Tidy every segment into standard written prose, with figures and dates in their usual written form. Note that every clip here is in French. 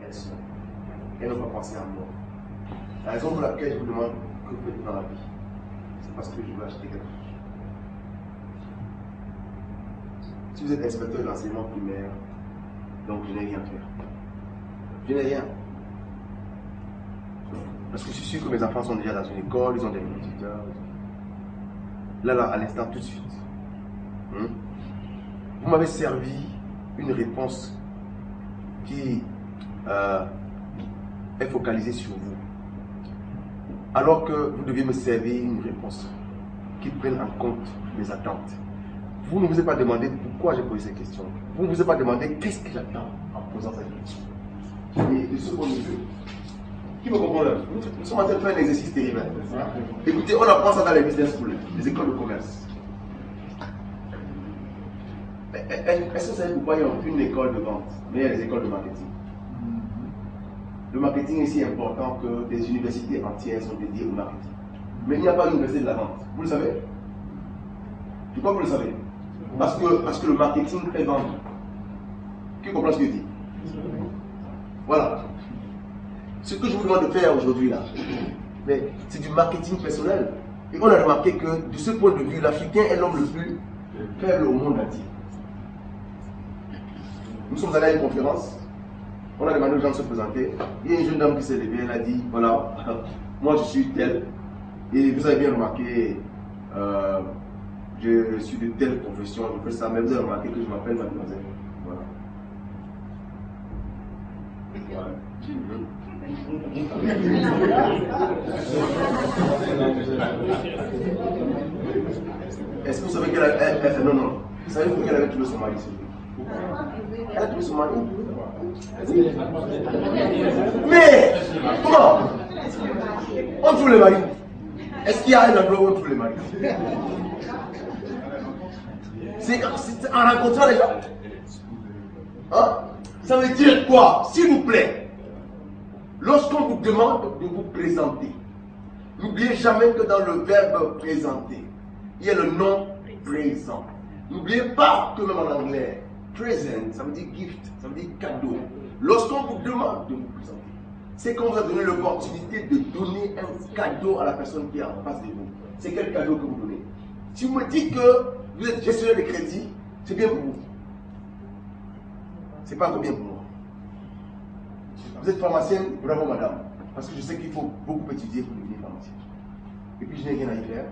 elles sont. Elles n'ont pas pensé à moi. La raison pour laquelle je vous demande que vous faites dans la vie, c'est parce que je veux acheter quelque chose. Si vous êtes inspecteur d'enseignement primaire, donc je n'ai rien à faire. Je n'ai rien. Parce que je suis sûr que mes enfants sont déjà dans une école, ils ont des tuteurs. Là, à l'instant, tout de suite. Vous m'avez servi une réponse qui est focalisée sur vous. Alors que vous deviez me servir une réponse qui prenne en compte mes attentes. Vous ne vous êtes pas demandé pourquoi j'ai posé cette question. Vous ne vous êtes pas demandé qu'est-ce que j'attends en posant cette question. Et de ce point de vue, qui me comprend là? Nous sommes en train de faire un exercice terrible. Écoutez, on apprend ça dans les business schools, les écoles de commerce. Est-ce que vous savez pourquoi il y a une école de vente, mais il y a des écoles de marketing? Le marketing est si important que des universités entières sont dédiées au marketing. Mais il n'y a pas d'université de la vente. Vous le savez? Je crois que vous le savez. Parce que le marketing fait vendre. Qui comprend ce que je dis? Voilà. Ce que je vous demande de faire aujourd'hui là, c'est du marketing personnel. Et on a remarqué que de ce point de vue, l'Africain est l'homme le plus faible au monde entier. Nous sommes allés à une conférence, on a demandé aux gens de se présenter. Il y a une jeune dame qui s'est levée, elle a dit, voilà, moi je suis telle, et vous avez bien remarqué, je suis de telle profession, je fais ça, mais vous avez remarqué que je m'appelle mademoiselle. Voilà. Est-ce que vous savez qu'elle a... Non, non. Vous savez pourquoi elle avait trouvé son mari? Elle a trouvé son mari. Mais, comment? On trouve les maris. Est-ce qu'il y a un endroit où on trouve les maris? C'est en rencontrant les gens. Hein? Ça veut dire quoi? S'il vous plaît, lorsqu'on vous demande de vous présenter, n'oubliez jamais que dans le verbe présenter, il y a le nom présent. N'oubliez pas que même en anglais, present, ça veut dire gift, ça veut dire cadeau. Lorsqu'on vous demande de vous présenter, c'est qu'on vous a donné l'opportunité de donner un cadeau à la personne qui est en face de vous. C'est quel cadeau que vous donnez? Si vous me dites que vous êtes gestionnaire de crédit, c'est bien pour vous. C'est pas bien pour moi. Vous êtes pharmacienne, bravo madame. Parce que je sais qu'il faut beaucoup étudier pour devenir pharmacienne. Et puis je n'ai rien à y faire.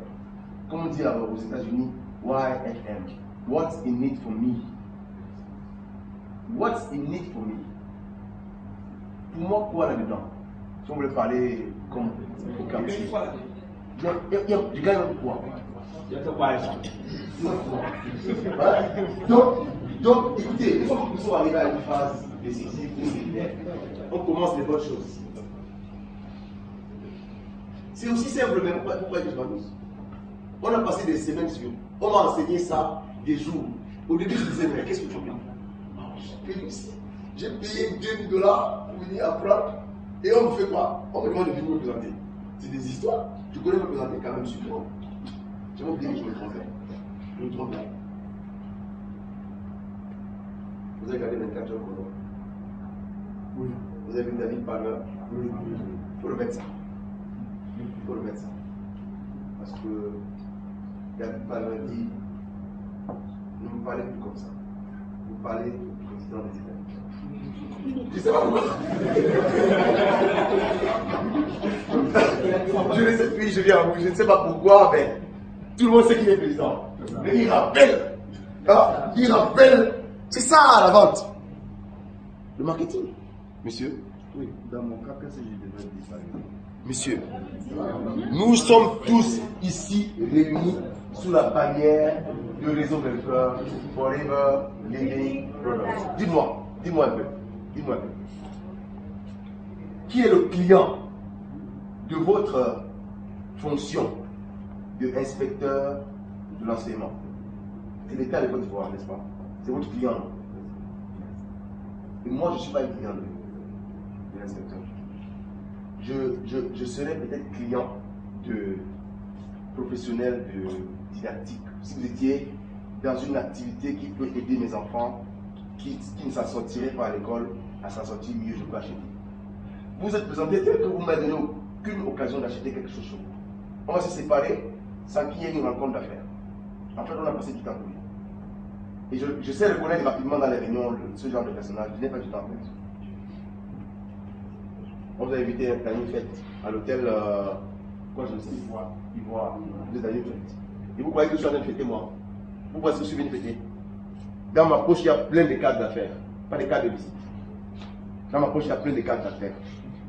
Comme on dit aux États-Unis, YFM. What's in it for me? What's in it for me? Pour moi, quoi là-dedans? Si on voulait parler comme aucun petit. Je gagne quoi? Donc, écoutez, nous sommes arrivés à une phase décisive où on commence les bonnes choses. C'est aussi simple, mais pourquoi je m'amuse? On a passé des semaines sur. On m'a enseigné ça des jours. Au début, je disais, mais qu'est-ce que tu veux? J'ai payé $2 000 pour venir apprendre. Et on me fait quoi? On me demande de venir me présenter. C'est des histoires. Je connais me présenter quand même sur moi. J'avais oublié que je me trompais. Je me trompais. Vous avez regardé 24 heures chrono? Oui. Vous avez vu David Palmer? Oui. Il faut le mettre ça. Il faut le mettre ça. Parce que David Palmer dit, ne me parlez plus comme ça. Vous parlez du président des États-Unis. Je ne sais pas pourquoi. Je ne sais plus, je viens à vous, je ne sais pas pourquoi, mais tout le monde sait qu'il est président. Mais il rappelle. Hein? Il rappelle. C'est ça la vente. Le marketing. Monsieur? Oui, dans mon cas, qu'est-ce que je devrais dire par exemple? Monsieur, nous sommes tous ici réunis sous la bannière du réseau Belfort Forever Living Brothers. Dites-moi un peu. Dites-moi un peu. Qui est le client de votre fonction de inspecteur de l'enseignement? C'est l'État de Côte d'Ivoire, n'est-ce pas? C'est votre client. Et moi, je ne suis pas un client de l'inspecteur. Je serais peut-être client de professionnel de didactique. Si vous étiez dans une activité qui peut aider mes enfants qui ne s'en sortiraient pas à l'école à s'en sortir mieux, je peux acheter. Vous êtes présenté tel que vous ne m'avez donné aucune occasion d'acheter quelque chose sur vous. On va se séparer sans qu'il y ait une rencontre d'affaires. En fait, on a passé du temps pour lui. Et je sais reconnaître rapidement dans les réunions ce genre de personnage. Je n'ai pas du temps à faire. On vous a invité à une fête à l'hôtel, quoi je ne sais, Ivoire. Vous êtes à une fête. Et vous croyez que je suis en train de fêter moi? Vous croyez que je suis venu fêter? Dans ma poche, il y a plein de cartes d'affaires, pas de cartes de visite. Dans ma poche, il y a plein de cartes d'affaires.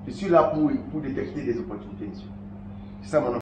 Je suis là pour détecter des opportunités, monsieur. C'est ça mon nom.